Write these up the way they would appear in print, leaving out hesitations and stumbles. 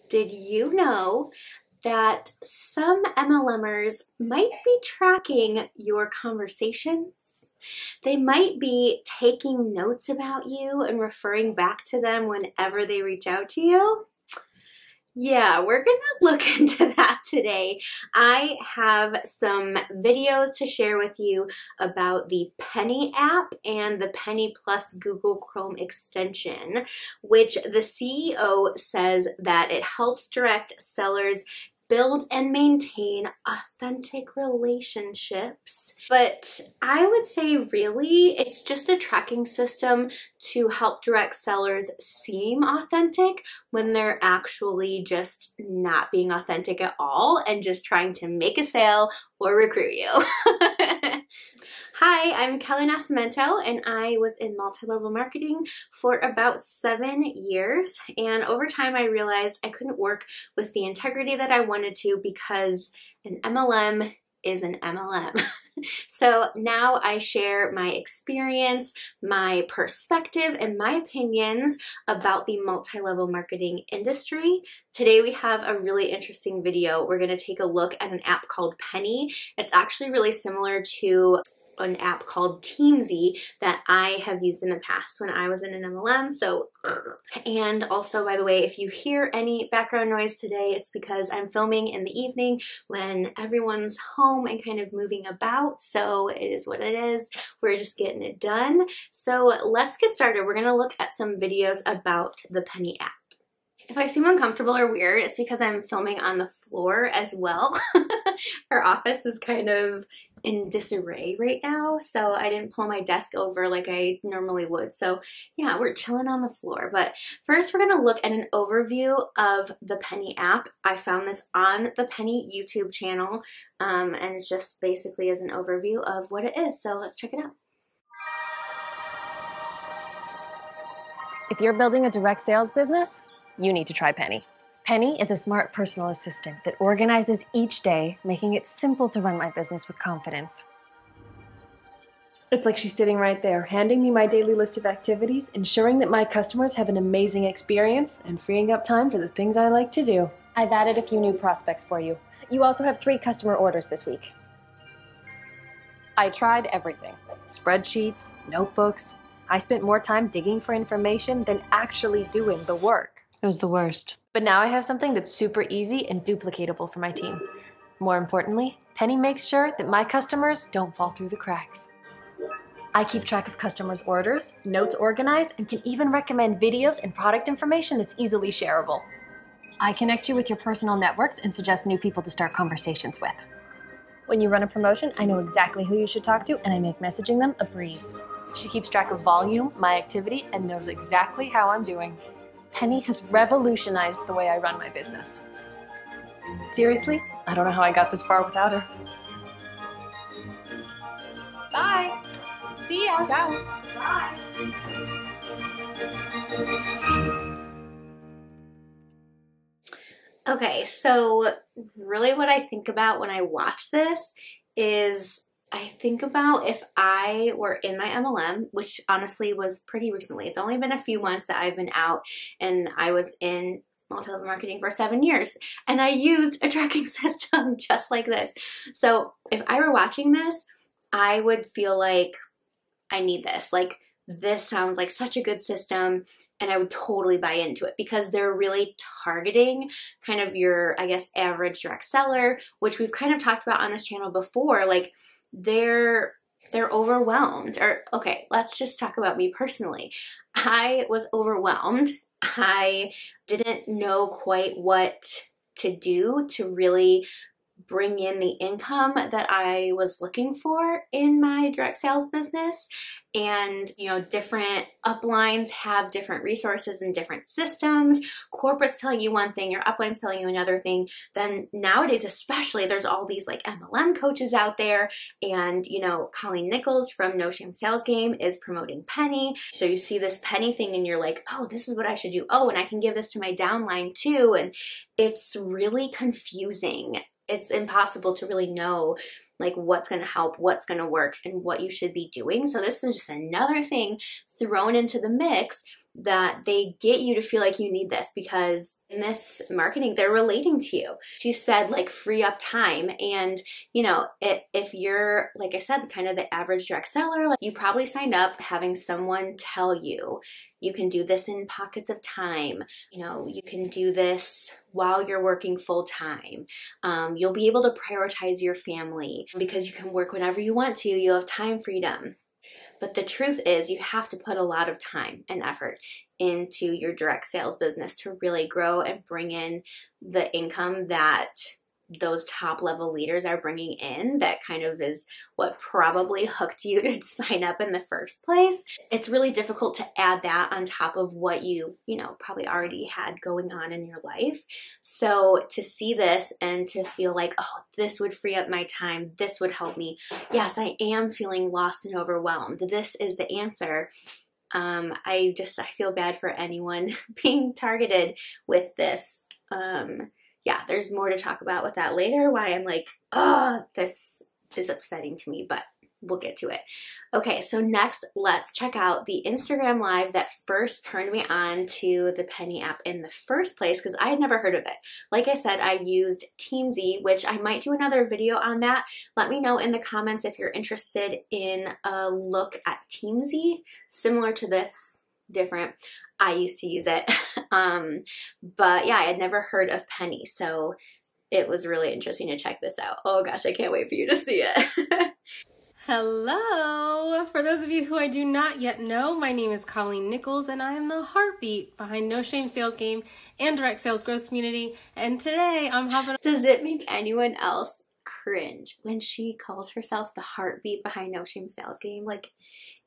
Did you know that some MLMers might be tracking your conversations? They might be taking notes about you and referring back to them whenever they reach out to you. Yeah, we're gonna look into that today. I have some videos to share with you about the Penny app and the Penny Plus Google Chrome extension, which the CEO says that it helps direct sellers build and maintain authentic relationships. But I would say really it's just a tracking system to help direct sellers seem authentic when they're actually just not being authentic at all and just trying to make a sale or recruit you. Hi, I'm Kelly Nascimento, and I was in multi-level marketing for about 7 years. And over time, I realized I couldn't work with the integrity that I wanted to because an MLM is an MLM. So now I share my experience, my perspective, and my opinions about the multi-level marketing industry. Today we have a really interesting video. We're going to take a look at an app called Penny. It's actually really similar to an app called teamzy that I have used in the past when I was in an MLM. And also, by the way, if you hear any background noise today, it's because I'm filming in the evening when everyone's home and kind of moving about. So it is what it is. We're just getting it done. So let's get started. We're going to look at some videos about the Penny app. If I seem uncomfortable or weird, it's because I'm filming on the floor as well. Our office is kind of in disarray right now, so I didn't pull my desk over like I normally would. So yeah, we're chilling on the floor. But first we're gonna look at an overview of the Penny app. I found this on the Penny YouTube channel, and it's just basically as an overview of what it is. So let's check it out. If you're building a direct sales business, you need to try Penny. Penny is a smart personal assistant that organizes each day, making it simple to run my business with confidence. It's like she's sitting right there, handing me my daily list of activities, ensuring that my customers have an amazing experience, and freeing up time for the things I like to do. I've added a few new prospects for you. You also have 3 customer orders this week. I tried everything. Spreadsheets, notebooks. I spent more time digging for information than actually doing the work. It was the worst. But now I have something that's super easy and duplicatable for my team. More importantly, Penny makes sure that my customers don't fall through the cracks. I keep track of customers' orders, notes organized, and can even recommend videos and product information that's easily shareable. I connect you with your personal networks and suggest new people to start conversations with. When you run a promotion, I know exactly who you should talk to, and I make messaging them a breeze. She keeps track of volume, my activity, and knows exactly how I'm doing. Penny has revolutionized the way I run my business. Seriously, I don't know how I got this far without her. Bye. See ya. Ciao. Bye. Okay, so really what I think about when I watch this is I think about if I were in my MLM, which honestly was pretty recently. It's only been a few months that I've been out, and I was in multi-level marketing for 7 years, and I used a tracking system just like this. So if I were watching this, I would feel like I need this. Like, this sounds like such a good system, and I would totally buy into it because they're really targeting kind of your, I guess, average direct seller, which we've kind of talked about on this channel before. Like, they're overwhelmed. Or okay, let's just talk about me personally. I was overwhelmed. I didn't know quite what to do to really bring in the income that I was looking for in my direct sales business. And, you know, different uplines have different resources and different systems. Corporate's telling you one thing, your upline's telling you another thing. Then nowadays, especially, there's all these like MLM coaches out there. And, you know, Colleen Nichols from No Shame Sales Game is promoting Penny. So you see this Penny thing and you're like, oh, this is what I should do. Oh, and I can give this to my downline too. And it's really confusing. It's impossible to really know like what's going to help, what's going to work, and what you should be doing. So this is just another thing thrown into the mix that they get you to feel like you need this because in this marketing, they're relating to you. She said like free up time. And, you know, if you're, like I said, kind of the average direct seller, like you probably signed up having someone tell you, you can do this in pockets of time. You know, you can do this while you're working full time. You'll be able to prioritize your family because you can work whenever you want to. You'll have time freedom. But the truth is you have to put a lot of time and effort into your direct sales business to really grow and bring in the income that those top level leaders are bringing in. That kind of is what probably hooked you to sign up in the first place. It's really difficult to add that on top of what you know, probably already had going on in your life. So to see this and to feel like, oh, this would free up my time, this would help me. Yes, I am feeling lost and overwhelmed. This is the answer. I feel bad for anyone being targeted with this. Yeah, there's more to talk about with that later, why I'm like, oh, this is upsetting to me, but we'll get to it. Okay, so next, let's check out the Instagram Live that first turned me on to the Penny app in the first place, because I had never heard of it. Like I said, I used teamzy, which I might do another video on that. Let me know in the comments if you're interested in a look at teamzy, similar to this, different. I used to use it. But yeah, I had never heard of Penny, so it was really interesting to check this out. Oh gosh, I can't wait for you to see it. Hello! For those of you who I do not yet know, my name is Colleen Nichols and I am the heartbeat behind No Shame Sales Game and Direct Sales Growth Community. And today I'm hopping on. Does it make anyone else cringe when she calls herself the heartbeat behind No Shame Sales Game? Like,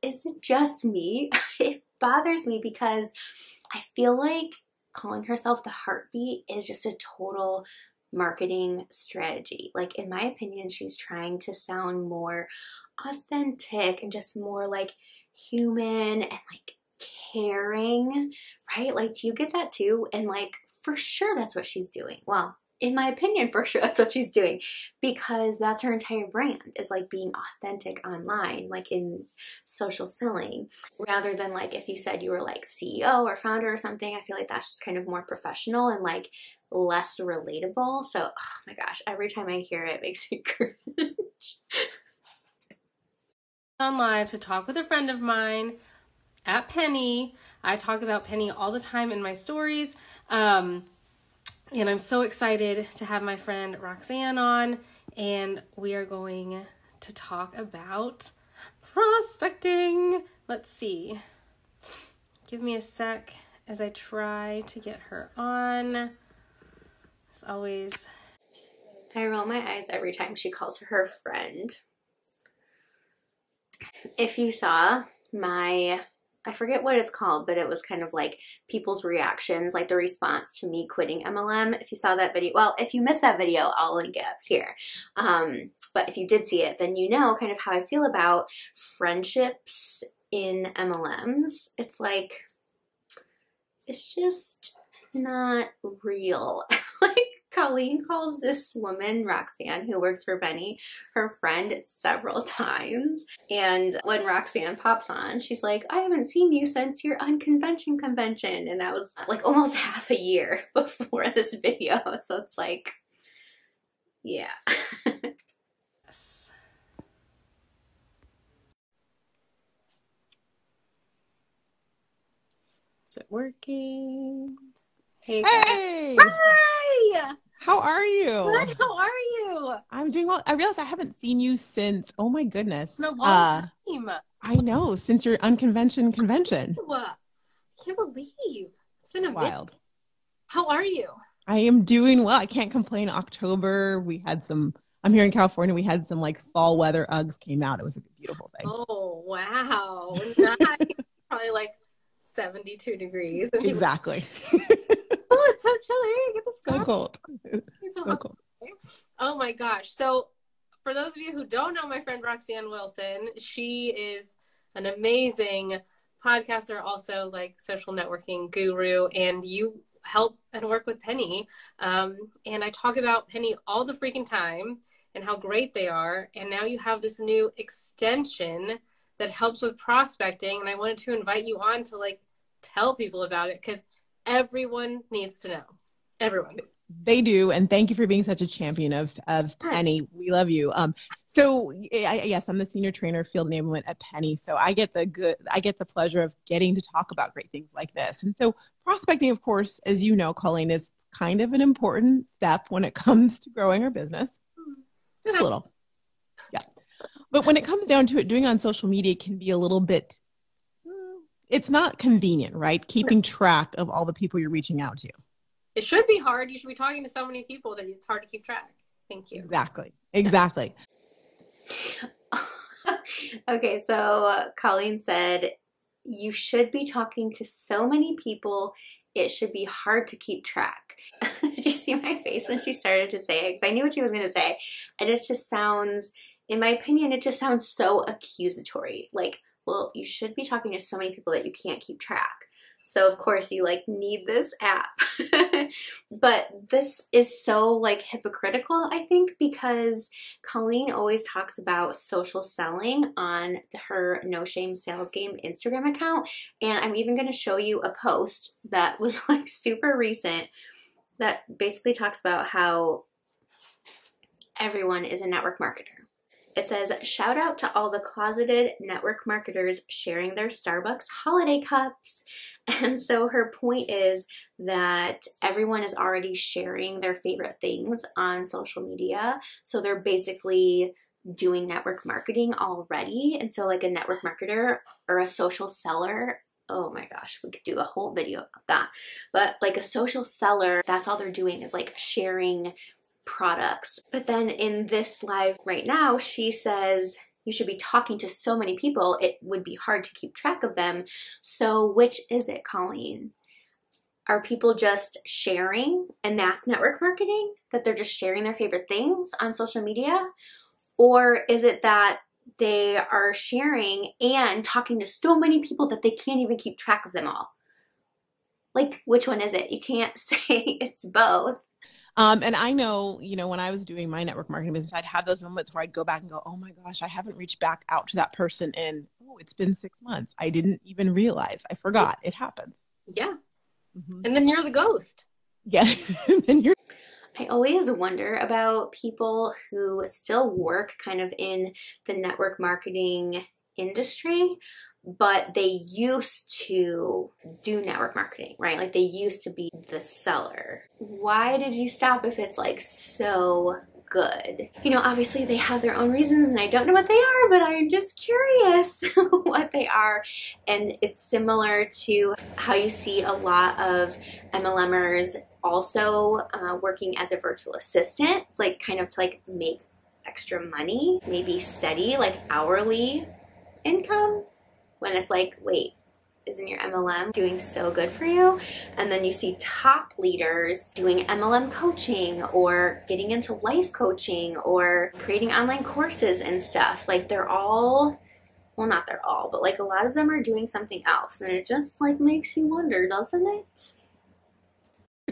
is it just me? It bothers me because I feel like calling herself the heartbeat is just a total marketing strategy. Like, in my opinion, she's trying to sound more authentic and just more like human and like caring, right? Like, do you get that too? And like, for sure that's what she's doing. Well, in my opinion, for sure that's what she's doing, because that's her entire brand, is like being authentic online, like in social selling, rather than like if you said you were like CEO or founder or something. I feel like that's just kind of more professional and like less relatable. So, oh my gosh, every time I hear it, it makes me cringe. On live to talk with a friend of mine at Penny. I talk about Penny all the time in my stories. And I'm so excited to have my friend Roxanne on, and we are going to talk about prospecting. Let's see. Give me a sec as I try to get her on. As always, I roll my eyes every time she calls her friend. If you saw my, I forget what it's called, but it was kind of like people's reactions, like the response to me quitting MLM. If you saw that video, well, if you missed that video, I'll link it up here. But if you did see it, then you know kind of how I feel about friendships in MLMs. It's like, it's just not real. Like, Colleen calls this woman, Roxanne, who works for Penny, her friend several times. And when Roxanne pops on, she's like, I haven't seen you since your unconvention convention. And that was like almost half a year before this video. So it's like, yeah. yes. Is it working? Hey, Hey! hi! How are you? Good, how are you? I'm doing well. I realize I haven't seen you since, oh my goodness. In a long time. I know, since your unconvention convention. I can't believe. It's been a Wild. minute. How are you? I am doing well. I can't complain. October, we had some, I'm here in California, we had some like fall weather. Uggs came out. It was a beautiful thing. Oh, wow. Nice. Probably like 72 degrees. Exactly. Oh, it's so chilly. Get the So scarf. cold. It's so So hot. cold. Oh my gosh. So for those of you who don't know my friend Roxanne Wilson, she is an amazing podcaster, also like social networking guru, and you help and work with Penny. And I talk about Penny all the freaking time and how great they are. And now you have this new extension that helps with prospecting. And I wanted to invite you on to like tell people about it because everyone needs to know. Everyone. They do, and thank you for being such a champion of Penny. We love you. So yes, I'm the senior trainer of field enablement at Penny. So I get the pleasure of getting to talk about great things like this. And so prospecting, of course, as you know, Colleen, is kind of an important step when it comes to growing our business. Just a little, yeah. But when it comes down to it, doing it on social media can be a little bit. It's not convenient, right? Keeping track of all the people you're reaching out to. It should be hard. You should be talking to so many people that it's hard to keep track. Thank you. Exactly. Okay, so Colleen said, you should be talking to so many people, it should be hard to keep track. Did you see my face when she started to say it? Because I knew what she was going to say. And it just sounds, in my opinion, it just sounds so accusatory. Like, well, you should be talking to so many people that you can't keep track. So of course you like need this app. But this is so like hypocritical, I think, because Colleen always talks about social selling on her No Shame Sales Game Instagram account. And I'm even going to show you a post that was like super recent that basically talks about how everyone is a network marketer. It says, shout out to all the closeted network marketers sharing their Starbucks holiday cups. And so her point is that everyone is already sharing their favorite things on social media. So they're basically doing network marketing already. And so like a network marketer or a social seller, oh my gosh, we could do a whole video about that. But like a social seller, that's all they're doing is like sharing products. But then in this live right now, she says you should be talking to so many people, it would be hard to keep track of them. So which is it, Colleen? Are people just sharing and that's network marketing? That they're just sharing their favorite things on social media? Or is it that they are sharing and talking to so many people that they can't even keep track of them all? Like, which one is it? You can't say it's both. And I know, when I was doing my network marketing business, I'd have those moments where I'd go back and go, oh my gosh, I haven't reached back out to that person in, it's been 6 months. I didn't even realize. I forgot. It happens. Yeah. Mm-hmm. And then you're the ghost. Yeah. And then you're. I always wonder about people who still work kind of in the network marketing industry, but they used to do network marketing, right? Like they used to be the seller. Why did you stop if it's like so good? Obviously they have their own reasons and I don't know what they are, but I'm just curious what they are. And it's similar to how you see a lot of MLMers also working as a virtual assistant. It's like kind of to like make extra money, maybe steady, like hourly income. When it's like, wait, isn't your MLM doing so good for you? And then you see top leaders doing MLM coaching or getting into life coaching or creating online courses and stuff. Like they're all, well, not they're all, but like a lot of them are doing something else. And it just like makes you wonder, doesn't it?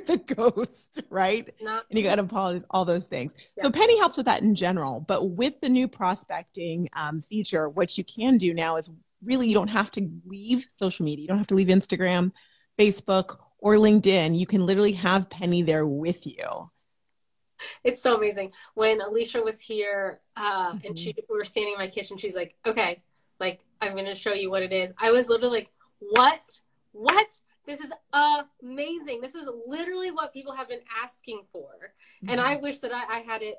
The ghost, right? And you got to apologize, all those things. Yeah. So Penny helps with that in general, but with the new prospecting feature, what you can do now is really, you don't have to leave social media. You don't have to leave Instagram, Facebook, or LinkedIn. You can literally have Penny there with you. It's so amazing. When Alicia was here and we were standing in my kitchen, she's like, okay, like, I'm going to show you what it is. I was literally like, what? This is amazing. This is literally what people have been asking for. Mm-hmm. And I wish that I had it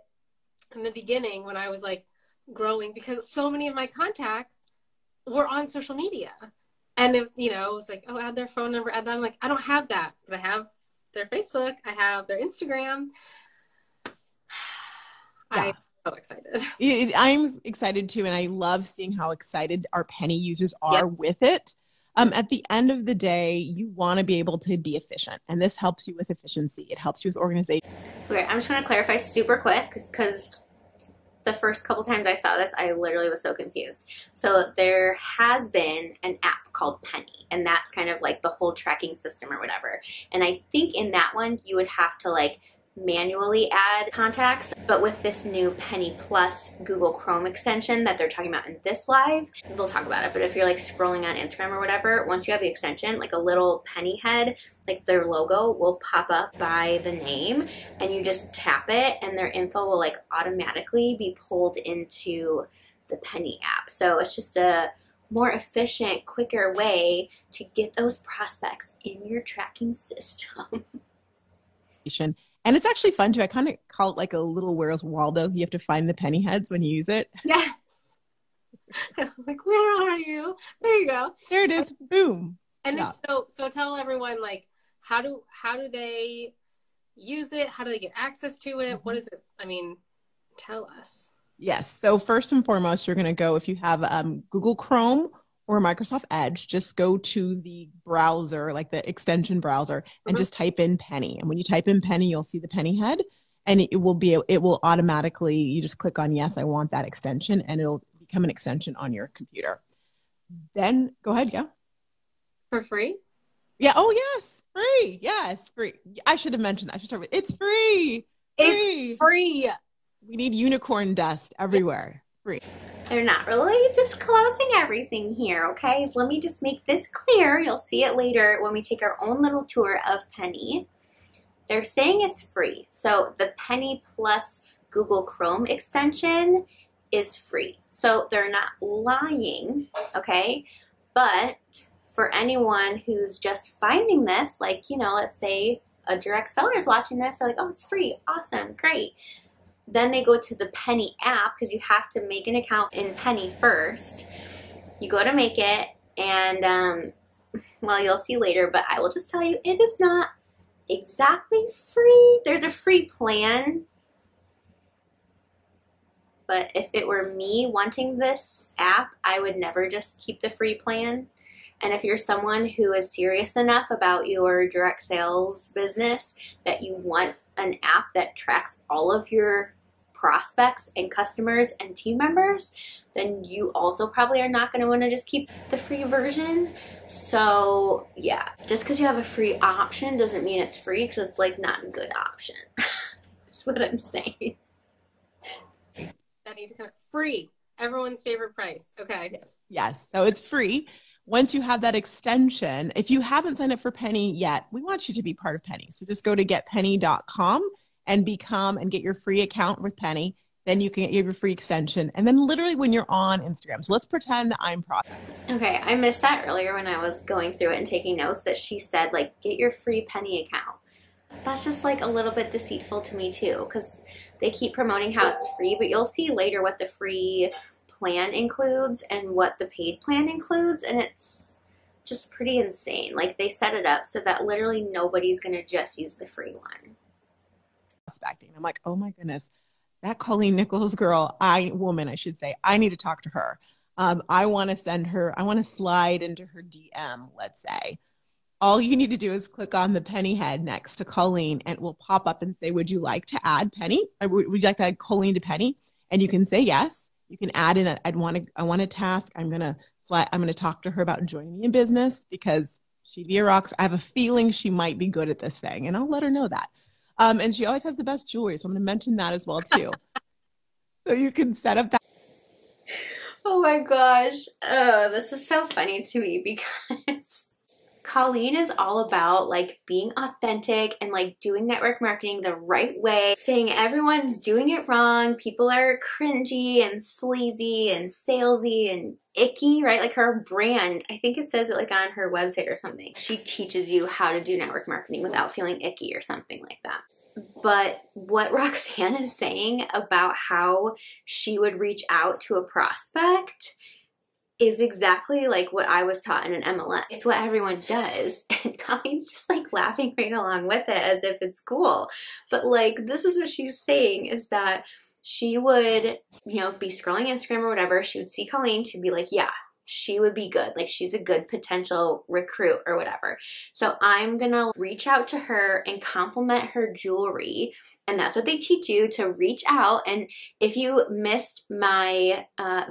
in the beginning when I was like growing, because so many of my contacts were on social media. And if, it was like, oh, add their phone number, add that. I'm like, I don't have that, but I have their Facebook. I have their Instagram. Yeah. I'm so excited. I'm excited too. And I love seeing how excited our Penny users are with it. At the end of the day, you want to be able to be efficient. And this helps you with efficiency. It helps you with organization. Okay, I'm just going to clarify super quick because the first couple times I saw this, I literally was so confused. So there has been an app called Penny, and that's kind of like the whole tracking system or whatever. And I think in that one, you would have to like manually add contacts, but with this new Penny Plus Google Chrome extension that they're talking about in this live, they'll talk about it. But if you're like scrolling on Instagram or whatever, once you have the extension, like a little penny head, like their logo will pop up by the name, and you just tap it and their info will like automatically be pulled into the Penny app. So it's just a more efficient, quicker way to get those prospects in your tracking system. And it's actually fun too. I kind of call it like a little Where's Waldo. You have to find the penny heads when you use it. Yes. Like, where are you? There you go. There it is. Boom. And yeah. So tell everyone, like, how do they use it? How do they get access to it? What is it? I mean, tell us. Yes. So first and foremost, you're going to go, if you have Google Chrome or Microsoft Edge, just go to the browser, like the extension browser, and just type in Penny. And when you type in Penny, you'll see the penny head, and it will automatically, you just click on, yes, I want that extension, and it'll become an extension on your computer. Then go ahead. Yeah. For free? Yeah. Oh, yes. Free. Yes. Free. I should have mentioned that. I should start with, it's free. It's free. We need unicorn dust everywhere. Free. They're not really disclosing everything here, okay? Let me just make this clear. You'll see it later when we take our own little tour of Penny. They're saying it's free. So the Penny Plus Google Chrome extension is free. So they're not lying, okay? But for anyone who's just finding this, like, you know, let's say a direct seller is watching this, they're like, oh, it's free. Awesome. Great. Then they go to the Penny app, because you have to make an account in Penny first. You go to make it, and, well, you'll see later, but I will just tell you, it is not exactly free. There's a free plan, but if it were me wanting this app, I would never just keep the free plan. And if you're someone who is serious enough about your direct sales business that you want an app that tracks all of your prospects and customers and team members, then you also probably are not going to want to just keep the free version. So yeah, just because you have a free option doesn't mean it's free, because it's like not a good option. That's what I'm saying. That need to come free. Everyone's favorite price. Okay. Yes. So it's free. Once you have that extension, if you haven't signed up for Penny yet, we want you to be part of Penny. So just go to getpenny.com and get your free account with Penny. Then you can get your free extension. And then literally when you're on Instagram. So let's pretend I'm Prospect. Okay, I missed that earlier when I was going through it and taking notes, that she said, like, get your free Penny account. That's just like a little bit deceitful to me too, because they keep promoting how it's free, but you'll see later what the free plan includes and what the paid plan includes, and it's just pretty insane. Like, they set it up so that literally nobody's going to just use the free one. Prospecting. I'm like, oh my goodness, that Colleen Nichols girl, I should say, I need to talk to her. I want to slide into her DM, let's say. All you need to do is click on the Penny head next to Colleen, and it will pop up and say, would you like to add Penny? Would you like to add Colleen to Penny? And you can say yes. You can add in I want a task. I'm gonna talk to her about joining me in business, because she rocks. I have a feeling she might be good at this thing, and I'll let her know that. And she always has the best jewelry, so I'm going to mention that as well too. So you can set up that. Oh my gosh. Oh, this is so funny to me, because Colleen is all about like being authentic and like doing network marketing the right way, saying everyone's doing it wrong. People are cringy and sleazy and salesy and icky, right? Like her brand, I think it says it like on her website or something. She teaches you how to do network marketing without feeling icky or something like that. But what Roxanne is saying about how she would reach out to a prospect is exactly like what I was taught in an MLM. It's what everyone does. And Colleen's just like laughing right along with it as if it's cool. But like, this is what she's saying, is that she would, you know, be scrolling Instagram or whatever. She would see Colleen. She'd be like, yeah, she would be good. Like, she's a good potential recruit or whatever. So I'm gonna reach out to her and compliment her jewelry. And that's what they teach you, to reach out. And if you missed my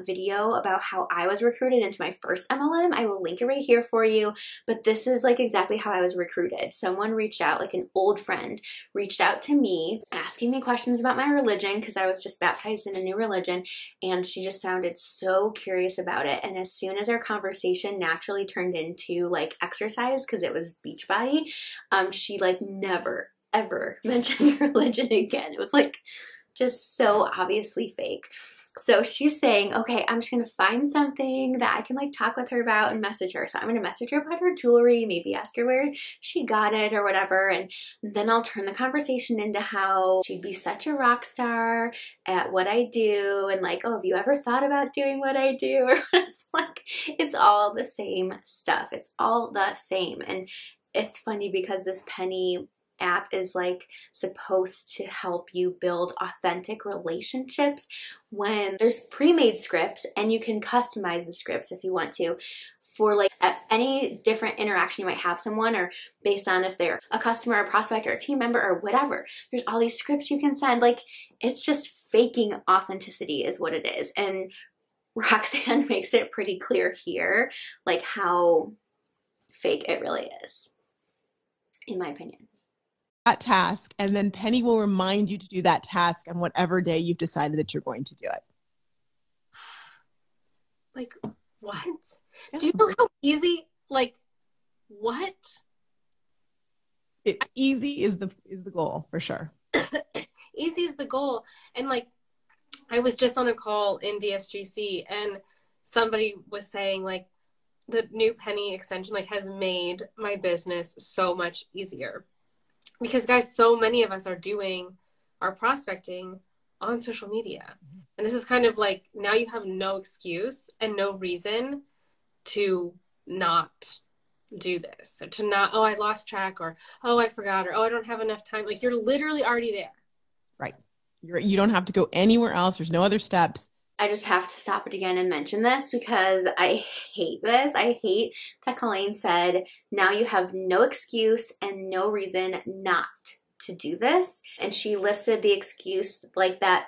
video about how I was recruited into my first MLM, I will link it right here for you. But this is like exactly how I was recruited. Someone reached out, like an old friend reached out to me asking me questions about my religion, because I was just baptized in a new religion, and she just sounded so curious about it. And as soon as our conversation naturally turned into like exercise, because it was Beachbody, she like never ever mentioned religion again. It was like just so obviously fake. So she's saying, okay, I'm just going to find something that I can like talk with her about and message her. So I'm going to message her about her jewelry, maybe ask her where she got it or whatever. And then I'll turn the conversation into how she'd be such a rock star at what I do. And like, oh, have you ever thought about doing what I do? Or it's like, it's all the same stuff. It's all the same. And it's funny because this Penny app is like supposed to help you build authentic relationships when there's pre-made scripts, and you can customize the scripts if you want to for like any different interaction you might have someone, or based on if they're a customer, a prospect, or a team member, or whatever. There's all these scripts you can send. Like, it's just faking authenticity is what it is. And Roxanne makes it pretty clear here, like how fake it really is, in my opinion. That task, and then Penny will remind you to do that task on whatever day you've decided that you're going to do it. Like, what? Yeah. Do you know how easy, like, what? It's easy is the goal for sure. Easy is the goal. And like, I was just on a call in DSGC, and somebody was saying like the new Penny extension like has made my business so much easier. Because guys, so many of us are doing our prospecting on social media. And this is kind of like, now you have no excuse and no reason to not do this. Or to not, oh, I lost track, or, oh, I forgot, or, oh, I don't have enough time. Like, you're literally already there. Right. You don't have to go anywhere else. There's no other steps. I just have to stop it again and mention this because I hate this. I hate that Colleen said, now you have no excuse and no reason not to do this. And she listed the excuse like that,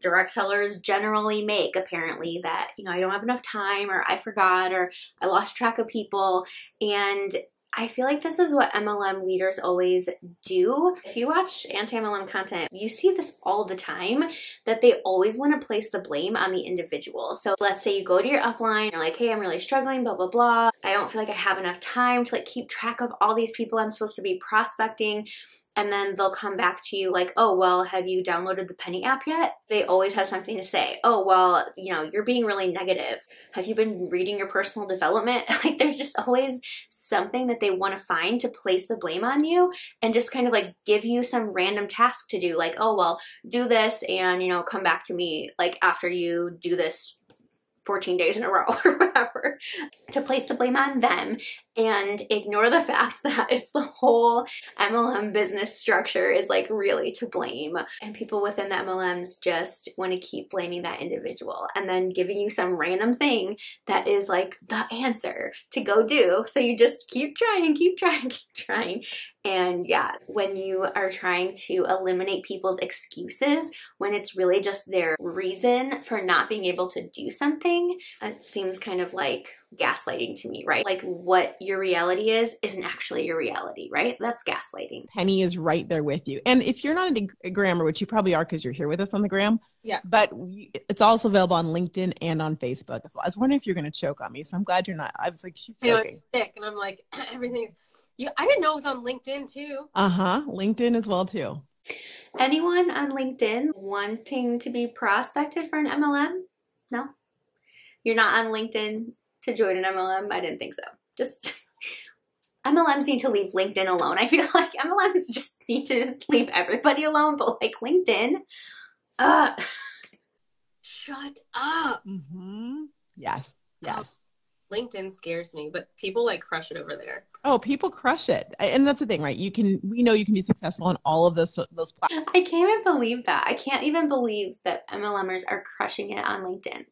direct sellers generally make, apparently, that, I don't have enough time, or I forgot, or I lost track of people. And I feel like this is what MLM leaders always do. If you watch anti-MLM content, you see this all the time, that they always want to place the blame on the individual. So let's say you go to your upline, you're like, hey, I'm really struggling, blah, blah, blah. I don't feel like I have enough time to like keep track of all these people I'm supposed to be prospecting. And then they'll come back to you like, oh, well, have you downloaded the Penny app yet? They always have something to say. Oh, well, you're being really negative. Have you been reading your personal development? Like, there's just always something that they want to find to place the blame on you, and just kind of like give you some random task to do. Like, oh, well, do this and, come back to me like after you do this 14 days in a row or whatever, to place the blame on them and ignore the fact that it's the whole MLM business structure is like really to blame. And people within the MLMs just want to keep blaming that individual and then giving you some random thing that is like the answer to go do. So you just keep trying, keep trying, keep trying. And yeah, when you are trying to eliminate people's excuses, when it's really just their reason for not being able to do something, it seems kind of like gaslighting to me, right? Like, what your reality isn't actually your reality, right? That's gaslighting. Penny is right there with you. And if you're not a grammer, which you probably are because you're here with us on the gram, yeah, but it's also available on LinkedIn and on Facebook. So I was wondering if you're going to choke on me. So I'm glad you're not. I was like, she's joking. I'm sick, and I'm like, everything's. I didn't know it was on LinkedIn too. LinkedIn as well too. Anyone on LinkedIn wanting to be prospected for an MLM? No? You're not on LinkedIn to join an MLM? I didn't think so. Just MLMs need to leave LinkedIn alone. I feel like MLMs just need to leave everybody alone, but like LinkedIn, shut up. Mm-hmm. Yes. LinkedIn scares me, but people like crush it over there. Oh, people crush it. And that's the thing, right? We know you can be successful on all of those platforms. I can't even believe that. I can't even believe that MLMers are crushing it on LinkedIn.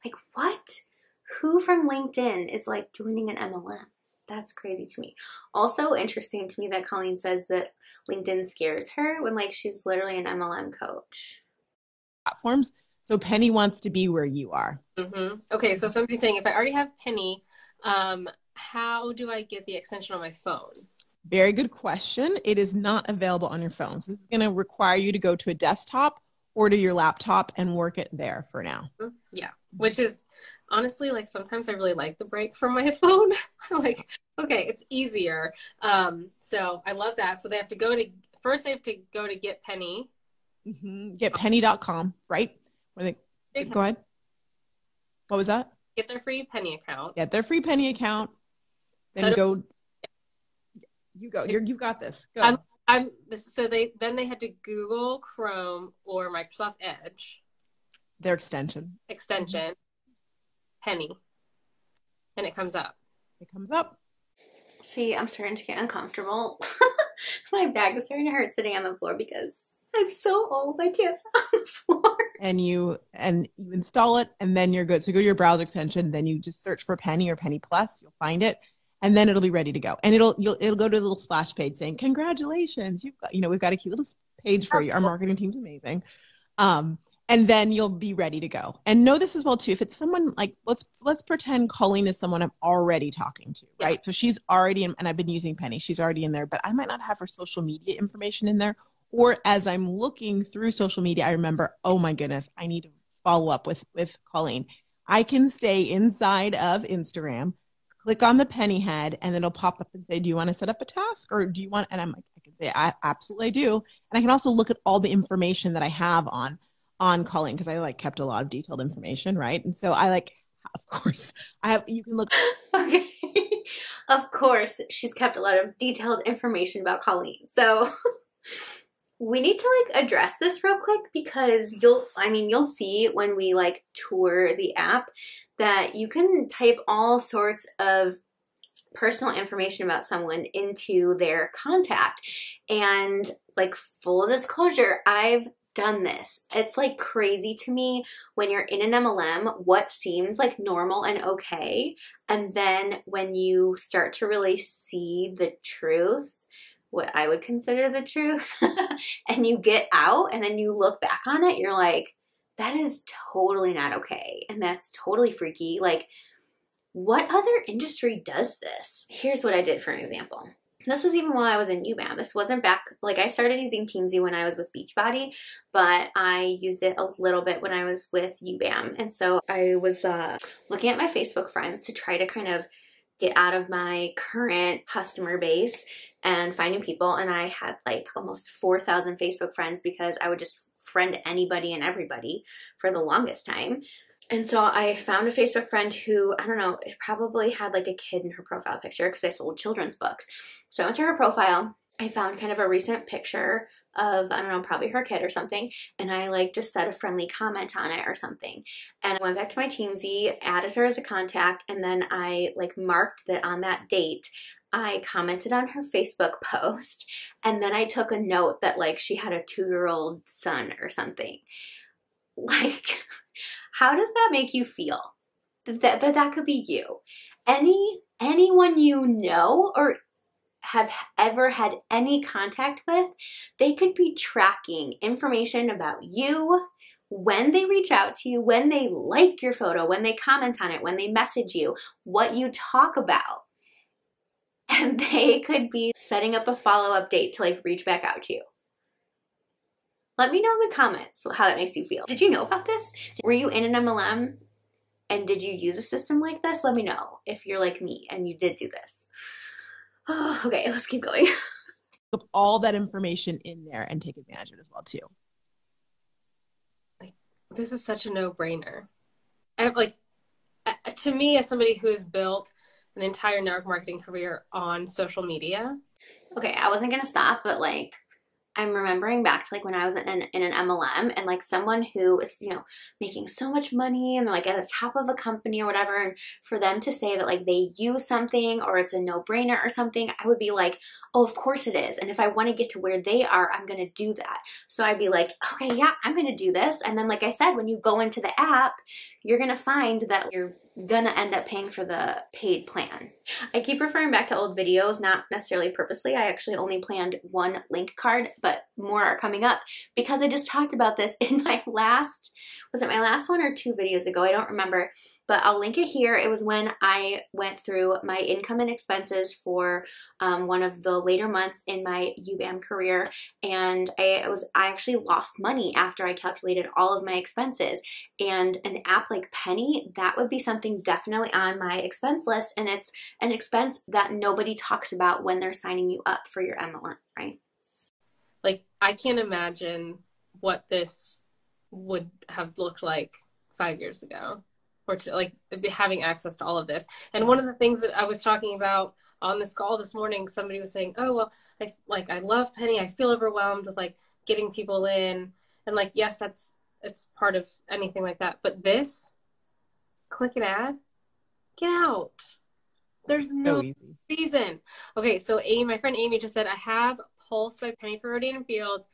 Like, what? who from LinkedIn is like joining an MLM? That's crazy to me. Also interesting to me that Colleen says that LinkedIn scares her when like she's literally an MLM coach. Platforms. So Penny wants to be where you are. Okay, so somebody's saying if I already have Penny, how do I get the extension on my phone? Very good question. It is not available on your phone. So this is going to require you to go to a desktop or to your laptop and work it there for now. Yeah, which is honestly, like, sometimes I really like the break from my phone. Like, okay, it's easier. So I love that. So they have to go to Get Penny. Getpenny.com, right? Go ahead. What was that? Get their free Penny account. Get their free Penny account. Then go. You go. You've got this. Go. So they had to Google Chrome or Microsoft Edge. Their extension. Penny. And it comes up. See, I'm starting to get uncomfortable. My back is starting to hurt sitting on the floor because I'm so old. I can't sit on the floor. And you install it, and then you're good. So go to your browser extension, then you just search for Penny or Penny Plus. You'll find it, and then it'll be ready to go. And it'll go to a little splash page saying, "Congratulations, we've got a cute little page for you. Our marketing team's amazing." And then you'll be ready to go. And know this as well too. If it's someone like, let's pretend Colleen is someone I'm already talking to, right? Yeah. So she's already in, and I've been using Penny. She's already in there, but I might not have her social media information in there. Or as I'm looking through social media, I remember, oh my goodness, I need to follow up with Colleen. I can stay inside of Instagram, click on the Penny head, and then it'll pop up and say, do you want to set up a task? Or do you want, and I'm like, I can say, I absolutely do. And I can also look at all the information that I have on Colleen, because I kept a lot of detailed information, right? And so of course, you can look. Okay. Of course, she's kept a lot of detailed information about Colleen. So we need to address this real quick, because you'll see when we tour the app that you can type all sorts of personal information about someone into their contact. And full disclosure, I've done this. It's crazy to me when you're in an MLM what seems normal and okay, and then when you start to really see the truth, what I would consider the truth, and you get out and then you look back on it, you're like, that is totally not okay, and that's totally freaky. What other industry does this? Here's what I did for an example. This was even while I was in UBAM. This wasn't back, I started using teamzy when I was with Beachbody, but I used it a little bit when I was with UBAM. And so I was looking at my Facebook friends to try to kind of get out of my current customer base and find new people. And I had almost 4,000 Facebook friends because I would just friend anybody and everybody for the longest time. And so I found a Facebook friend who, I don't know, it probably had a kid in her profile picture because I sold children's books. So I went to her profile. I found kind of a recent picture of, I don't know, probably her kid or something. And I just said a friendly comment on it or something. And I went back to my teamzy, added her as a contact. And then I marked that on that date, I commented on her Facebook post. And then I took a note that she had a 2-year-old son or something. How does that make you feel? That could be you. Anyone you know or have ever had any contact with, they could be tracking information about you when they reach out to you, when they like your photo, when they comment on it, when they message you, what you talk about. And they could be setting up a follow-up date to reach back out to you. Let me know in the comments how that makes you feel. Did you know about this? Were you in an MLM and did you use a system like this? Let me know if you're like me and you did do this. Oh, okay, let's keep going. Put all that information in there and take advantage of it as well too. This is such a no-brainer. To me, as somebody who has built an entire network marketing career on social media. Okay, I wasn't gonna stop, but I'm remembering back to when I was in an MLM and someone who is, making so much money and they're at the top of a company or whatever. And for them to say that they use something or it's a no-brainer or something, I would be oh, of course it is. And if I want to get to where they are, I'm going to do that. So I'd be okay, yeah, I'm going to do this. And then, I said, when you go into the app, you're going to find that you're gonna end up paying for the paid plan. I keep referring back to old videos, not necessarily purposely. I actually only planned one link card, but more are coming up because I just talked about this in my last, was it my last one or 2 videos ago? I don't remember, but I'll link it here. It was when I went through my income and expenses for one of the later months in my UBAM career, and I actually lost money after I calculated all of my expenses. And an app like Penny, that would be something definitely on my expense list, and it's an expense that nobody talks about when they're signing you up for your MLM, right? Like, I can't imagine what this would have looked like 5 years ago, or to like having access to all of this. And one of the things that I was talking about on this call this morning, somebody was saying, oh, well, I love Penny. I feel overwhelmed with like getting people in. And like, yes, it's part of anything like that. But this, click an ad, get out. There's no reason. Okay, so my friend Amy just said, I have Pulse by Penny for Rodan and Fields.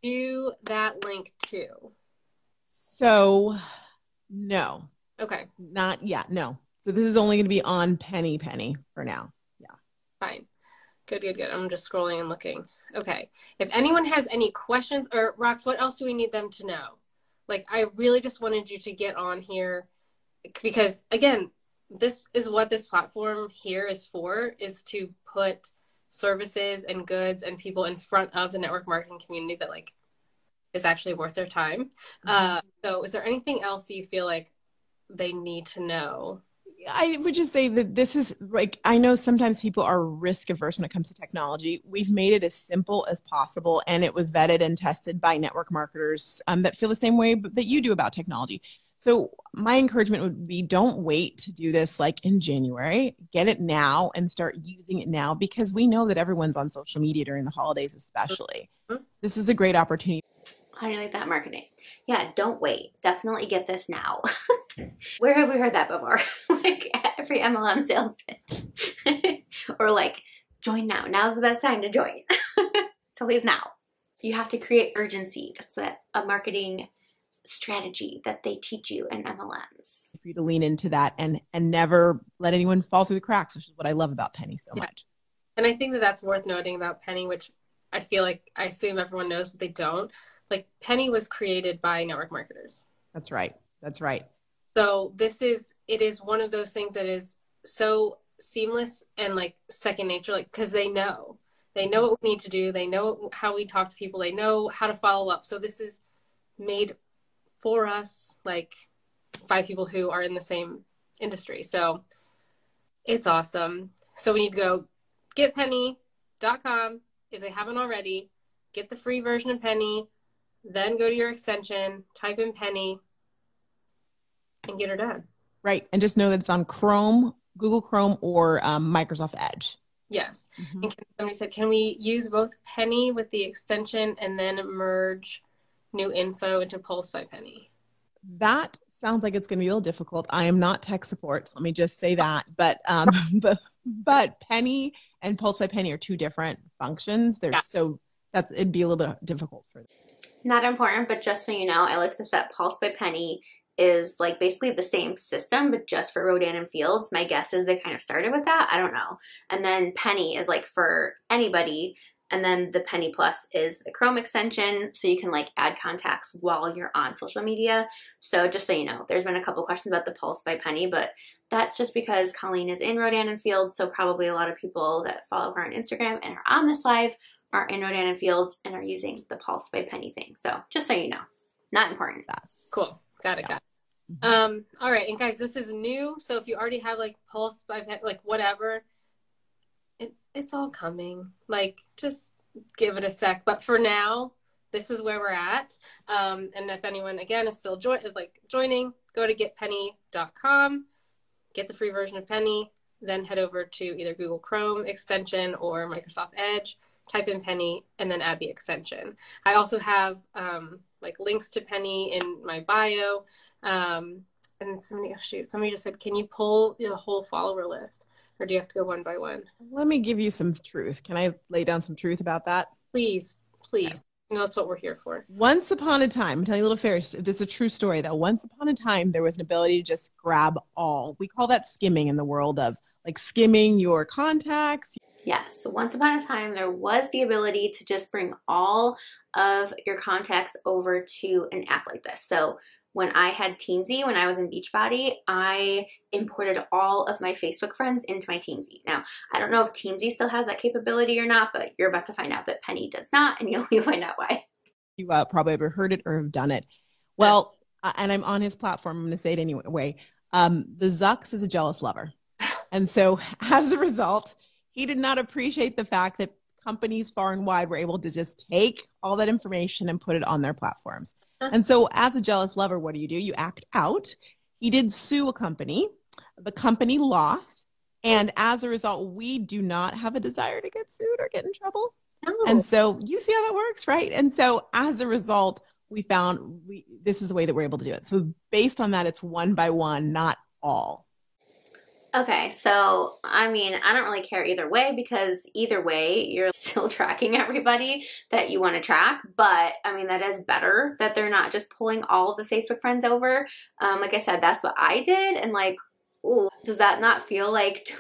Do that link too. So, no. Okay. Not yet, no. So this is only going to be on Penny for now. Yeah. Fine. Good. I'm just scrolling and looking. Okay. If anyone has any questions, or Rox, what else do we need them to know? Like, I really just wanted you to get on here because, again, this is what this platform here is for, is to put services and goods and people in front of the network marketing community that like is actually worth their time. So is there anything else you feel like they need to know? I would just say that this is like, I know sometimes people are risk averse when it comes to technology. We've made it as simple as possible, and it was vetted and tested by network marketers that feel the same way that you do about technology. So my encouragement would be, don't wait to do this like in January. Get it now and start using it now, because we know that everyone's on social media during the holidays especially. This is a great opportunity. How do you like that marketing? Yeah, don't wait. Definitely get this now. Where have we heard that before? Like every MLM sales pitch. Or like, join now. Now's the best time to join. It's always now. You have to create urgency. That's a marketing strategy that they teach you in MLMs. For you to lean into that and never let anyone fall through the cracks, which is what I love about Penny so much. And I think that that's worth noting about Penny, which I feel like I assume everyone knows, but they don't. Like, Penny was created by network marketers. That's right. So it is one of those things that is so seamless and like second nature, like, because they know what we need to do. They know how we talk to people. They know how to follow up. So this is made for us, like by people who are in the same industry. So it's awesome. So we need to go getpenny.com if they haven't already. Get the free version of Penny. Then go to your extension, type in Penny, and get her done. Right. And just know that it's on Chrome, Google Chrome, or Microsoft Edge. Yes. And somebody said, can we use both Penny with the extension and then merge new info into Pulse by Penny? That sounds like it's going to be a little difficult. I am not tech support, so let me just say that. But but Penny and Pulse by Penny are 2 different functions. So it'd be a little bit difficult for them. Not important, but just so you know, I looked this up. Pulse by Penny is like basically the same system, but just for Rodan and Fields. My guess is they kind of started with that. I don't know. And then Penny is like for anybody. And then the Penny Plus is the Chrome extension, so you can like add contacts while you're on social media. So just so you know, there's been a couple questions about the Pulse by Penny, but that's just because Colleen is in Rodan and Fields, so probably a lot of people that follow her on Instagram and are on this live are in Rodan and Fields and are using the Pulse by Penny thing. So just so you know, not important. Cool. Got it. All right. And guys, this is new. So if you already have like Pulse by Penny, like whatever, it's all coming. Like, just give it a sec. But for now, this is where we're at. And if anyone, again, is still joining, go to getpenny.com, get the free version of Penny, then head over to either Google Chrome extension or Microsoft Edge, type in Penny, and then add the extension. I also have like links to Penny in my bio. And somebody just said, can you pull the whole follower list? Or do you have to go one by one? Let me give you some truth. Can I lay down some truth about that? Please. And that's what we're here for. Once upon a time, I'm telling you a little fairy. This is a true story, though. Once upon a time, there was an ability to just grab all. We call that skimming in the world of like skimming your contacts. Yes. So once upon a time, there was the ability to just bring all of your contacts over to an app like this. So when I had teamzy, when I was in Beachbody, I imported all of my Facebook friends into my teamzy. Now, I don't know if teamzy still has that capability or not, but you're about to find out that Penny does not, and you'll find out why. You probably ever heard it or have done it. Well, and I'm on his platform. I'm going to say it anyway. The Zucks is a jealous lover. And so as a result, he did not appreciate the fact that companies far and wide were able to just take all that information and put it on their platforms. And so as a jealous lover, what do? You act out. He did sue a company. The company lost. And as a result, we do not have a desire to get sued or get in trouble. No. And so you see how that works, right? And so as a result, we found this is the way that we're able to do it. So based on that, it's one by one, not all. Okay, so I mean, I don't really care either way, because either way, you're still tracking everybody that you want to track. But I mean, that is better that they're not just pulling all of the Facebook friends over. Like I said, that's what I did. And like, ooh, does that not feel like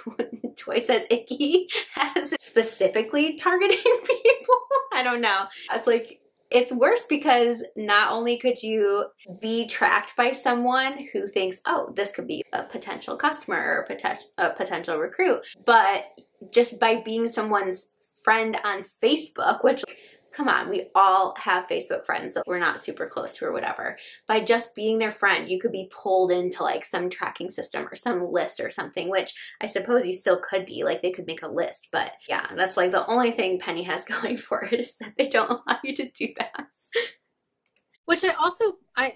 twice as icky as specifically targeting people? I don't know. It's like, it's worse because not only could you be tracked by someone who thinks, oh, this could be a potential customer or a potential recruit, but just by being someone's friend on Facebook, which, come on, we all have Facebook friends that we're not super close to or whatever. By just being their friend, you could be pulled into like some tracking system or some list or something, which I suppose you still could be. Like, they could make a list. But yeah, that's like the only thing Penny has going for it, is that they don't allow you to do that. Which I also, I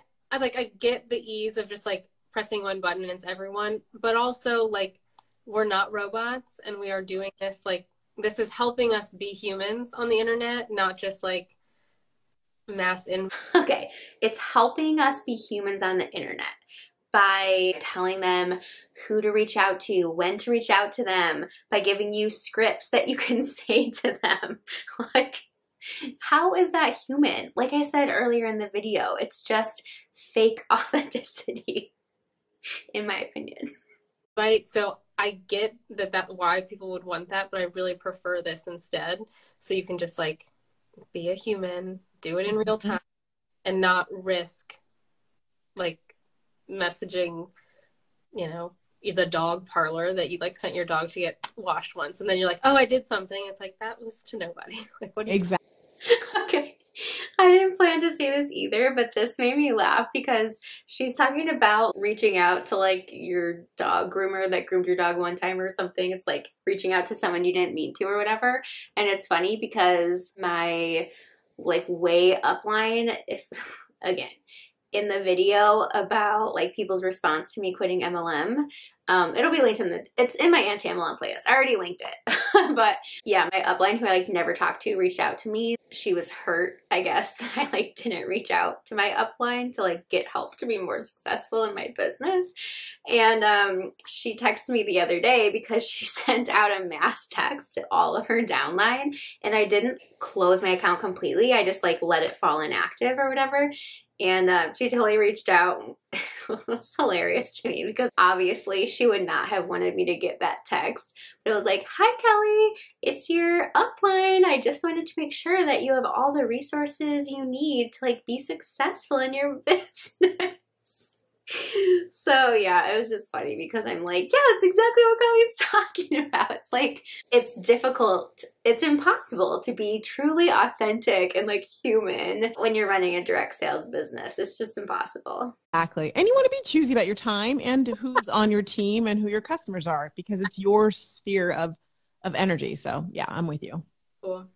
get the ease of just like pressing one button and it's everyone, but also like, we're not robots, and we are doing this like, this is helping us be humans on the internet, not just like mass info. Okay, it's helping us be humans on the internet by telling them who to reach out to, when to reach out to them, by giving you scripts that you can say to them. Like, how is that human? Like I said earlier in the video, it's just fake authenticity, in my opinion. Right, so I get that why people would want that, but I really prefer this instead. So you can just like be a human, do it in real time, and not risk like messaging, you know, the dog parlor that you like sent your dog to get washed once, and then you're like, oh, I did something. It's like, that was to nobody. Like, what do you Exactly. Okay. I didn't plan to say this either, but this made me laugh because she's talking about reaching out to like your dog groomer that groomed your dog one time or something. It's like reaching out to someone you didn't mean to or whatever. And it's funny because my like way upline, if again, in the video about like people's response to me quitting MLM, it'll be linked it's in my anti-MLM playlist. I already linked it. But yeah, my upline, who I like never talked to, reached out to me. She was hurt, I guess, that I like didn't reach out to my upline to like get help to be more successful in my business. And she texted me the other day because she sent out a mass text to all of her downline, and I didn't close my account completely. I just like let it fall inactive or whatever. And she totally reached out. It was hilarious to me because obviously she would not have wanted me to get that text. But it was like, hi, Kelly, it's your upline. I just wanted to make sure that you have all the resources you need to like be successful in your business. So yeah, it was just funny because I'm like, yeah, that's exactly what Colleen's talking about. It's like, it's difficult, it's impossible to be truly authentic and like human when you're running a direct sales business. It's just impossible. Exactly. And you want to be choosy about your time and who's on your team and who your customers are, because it's your sphere of energy. So yeah, I'm with you. Cool.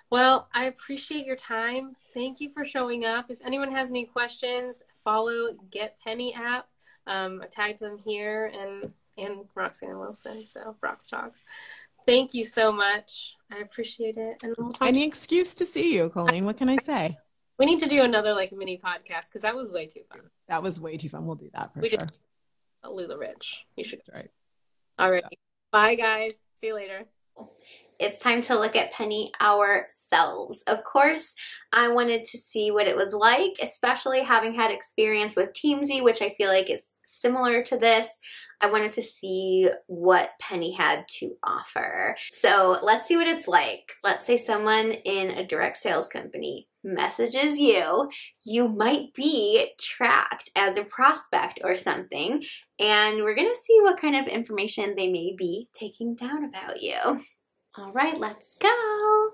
Well, I appreciate your time. Thank you for showing up. If anyone has any questions, follow Get Penny app. I tagged them here and Roxanne Wilson, so Rox Talks. Thank you so much. I appreciate it. And we'll talk Any excuse to see you, Colleen. What can I say? We need to do another like mini podcast because that was way too fun. That was way too fun. We'll do that for sure. Did Lula Rich. You should. That's right. All right. Bye, guys. See you later. it's time to look at Penny ourselves. Of course, I wanted to see what it was like, especially having had experience with teamzy, which I feel like is similar to this. I wanted to see what Penny had to offer. So let's see what it's like. Let's say someone in a direct sales company messages you. You might be tracked as a prospect or something, and we're gonna see what kind of information they may be taking down about you. All right, let's go. All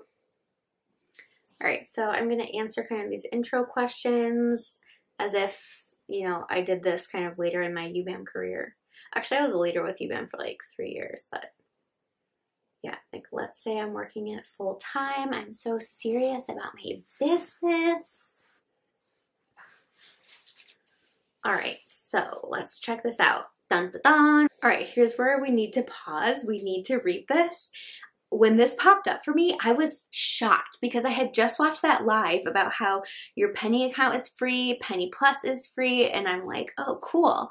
right, so I'm gonna answer kind of these intro questions as if, you know, I did this kind of later in my UBAM career. Actually, I was a leader with UBAM for like 3 years, but yeah, like let's say I'm working it full time. I'm so serious about my business. All right, so let's check this out. Dun, dun, dun. All right, here's where we need to pause. We need to read this. When this popped up for me, I was shocked because I had just watched that live about how your Penny account is free, Penny Plus is free, and I'm like, oh, cool.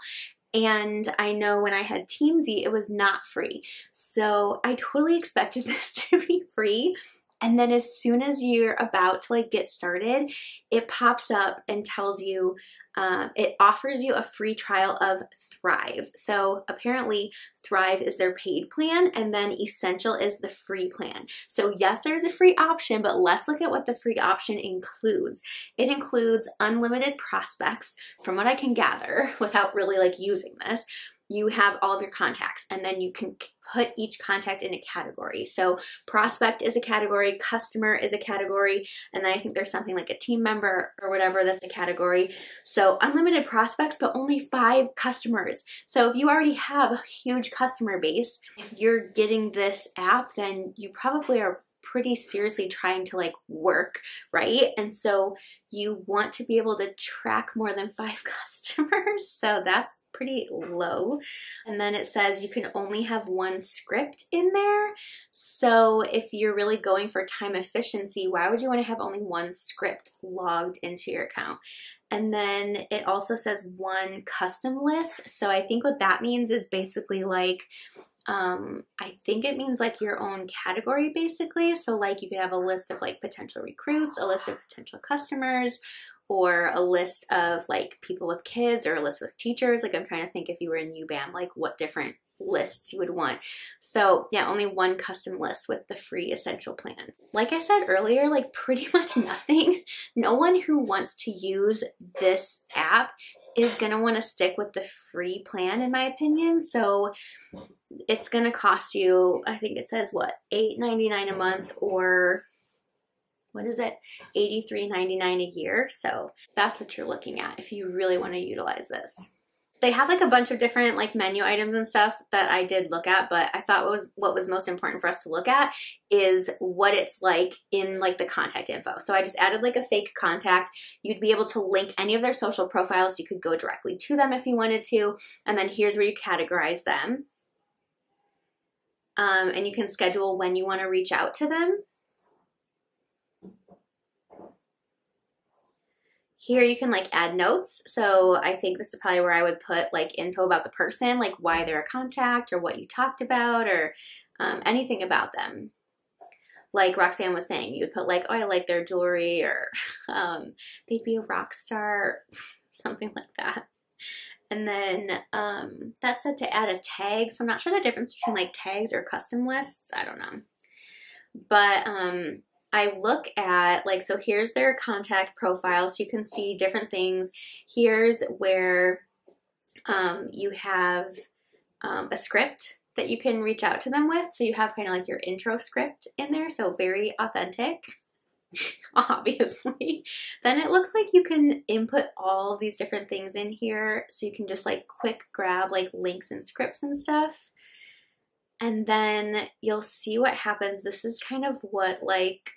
And I know when I had teamzy, it was not free. So I totally expected this to be free. And then as soon as you're about to like get started, it pops up and tells you, it offers you a free trial of Thrive. So apparently Thrive is their paid plan, and then Essential is the free plan. So yes, there's a free option, but let's look at what the free option includes. It includes unlimited prospects, from what I can gather without really like using this. You have all of your contacts, and then you can put each contact in a category. So prospect is a category, customer is a category, and then I think there's something like a team member or whatever that's a category. So unlimited prospects, but only 5 customers. So if you already have a huge customer base, if you're getting this app, then you probably are pretty seriously trying to like work, right? And so you want to be able to track more than 5 customers. So that's pretty low. And then it says you can only have 1 script in there. So if you're really going for time efficiency, why would you want to have only 1 script logged into your account? And then it also says 1 custom list. So I think what that means is basically like, I think it means like your own category basically. So like you could have a list of like potential recruits, a list of potential customers, or a list of like people with kids, or a list with teachers. Like I'm trying to think if you were in UBAM, like what different lists you would want. So yeah, only 1 custom list with the free essential plans. Like I said earlier, like pretty much nothing. No one who wants to use this app is going to want to stick with the free plan in my opinion. So it's going to cost you, I think it says what, $8.99 a month, or what is it, $83.99 a year. So that's what you're looking at if you really want to utilize this. They have like a bunch of different like menu items and stuff that I did look at, but I thought what was most important for us to look at is what it's like in like the contact info. So I just added like a fake contact. You'd be able to link any of their social profiles. You could go directly to them if you wanted to. And then here's where you categorize them. And you can schedule when you want to reach out to them. Here you can like add notes. So I think this is probably where I would put like info about the person, like why they're a contact or what you talked about, or anything about them. Like Roxanne was saying, you would put like, oh, I like their jewelry, or they'd be a rock star, something like that. And then that said to add a tag. So I'm not sure the difference between like tags or custom lists. I don't know. But I look at like, so here's their contact profile. So you can see different things. Here's where you have a script that you can reach out to them with. So you have kind of like your intro script in there. So very authentic. Obviously. Then it looks like you can input all of these different things in here, so you can just like quick grab like links and scripts and stuff, and then you'll see what happens. This is kind of what like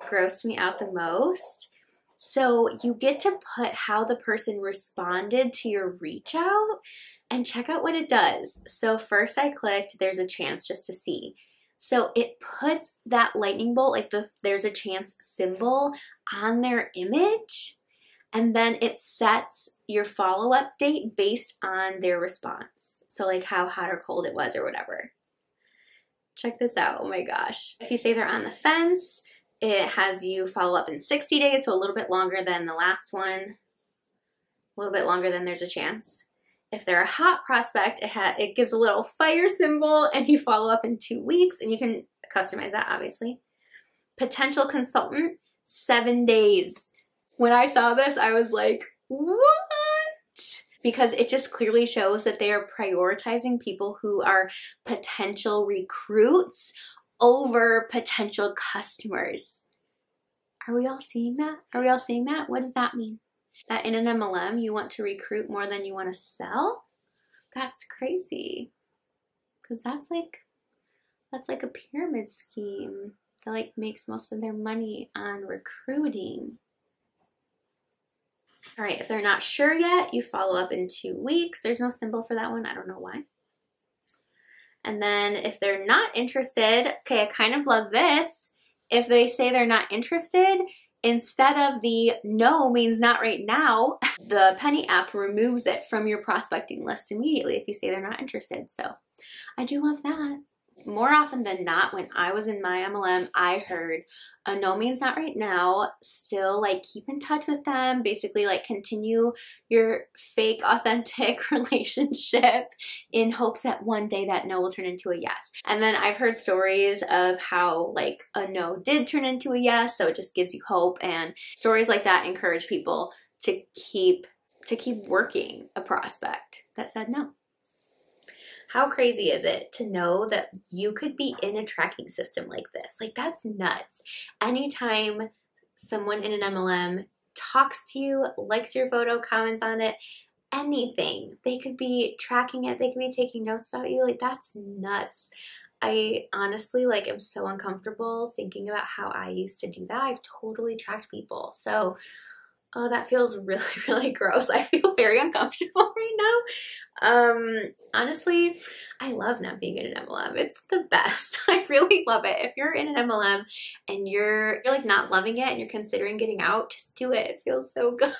grossed me out the most. So you get to put how the person responded to your reach out and check out what it does. So first I clicked there's a chance just to see. So it puts that lightning bolt, like there's a chance symbol on their image, and then it sets your follow-up date based on their response. So like how hot or cold it was or whatever. Check this out. Oh my gosh. If you say they're on the fence, it has you follow up in 60 days, so a little bit longer than the last one. A little bit longer than there's a chance. If they're a hot prospect, it gives a little fire symbol, and you follow up in 2 weeks, and you can customize that, obviously. Potential consultant, 7 days. When I saw this, I was like, what? Because it just clearly shows that they are prioritizing people who are potential recruits over potential customers. Are we all seeing that? Are we all seeing that? What does that mean? That in an MLM, you want to recruit more than you want to sell? That's crazy. Because that's like a pyramid scheme that like makes most of their money on recruiting. All right, if they're not sure yet, you follow up in 2 weeks. There's no symbol for that one. I don't know why. And then if they're not interested, okay, I kind of love this. If they say they're not interested, instead of the no means not right now, the Penny app removes it from your prospecting list immediately if you say they're not interested. So I do love that. More often than not, when I was in my MLM, I heard a no means not right now. Still, like, keep in touch with them. Basically, like, continue your fake, authentic relationship in hopes that one day that no will turn into a yes. And then I've heard stories of how, like, a no did turn into a yes, so it just gives you hope. And stories like that encourage people to keep working a prospect that said no. How crazy is it to know that you could be in a tracking system like this? Like, that's nuts. Anytime someone in an MLM talks to you, likes your photo, comments on it, anything, they could be tracking it, they could be taking notes about you. Like, that's nuts. I honestly, like, am so uncomfortable thinking about how I used to do that. I've totally tracked people. So, oh, that feels really, really gross. I feel very uncomfortable right now. Honestly, I love not being in an MLM. It's the best. I really love it. If you're in an MLM and you're like not loving it and you're considering getting out, just do it. It feels so good.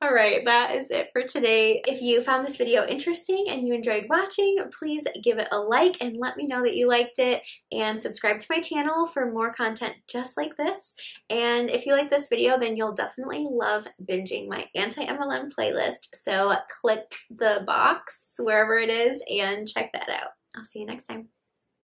All right, that is it for today. If you found this video interesting and you enjoyed watching, please give it a like and let me know that you liked it, and subscribe to my channel for more content just like this. And if you like this video, then you'll definitely love binging my anti-MLM playlist. So click the box wherever it is and check that out. I'll see you next time.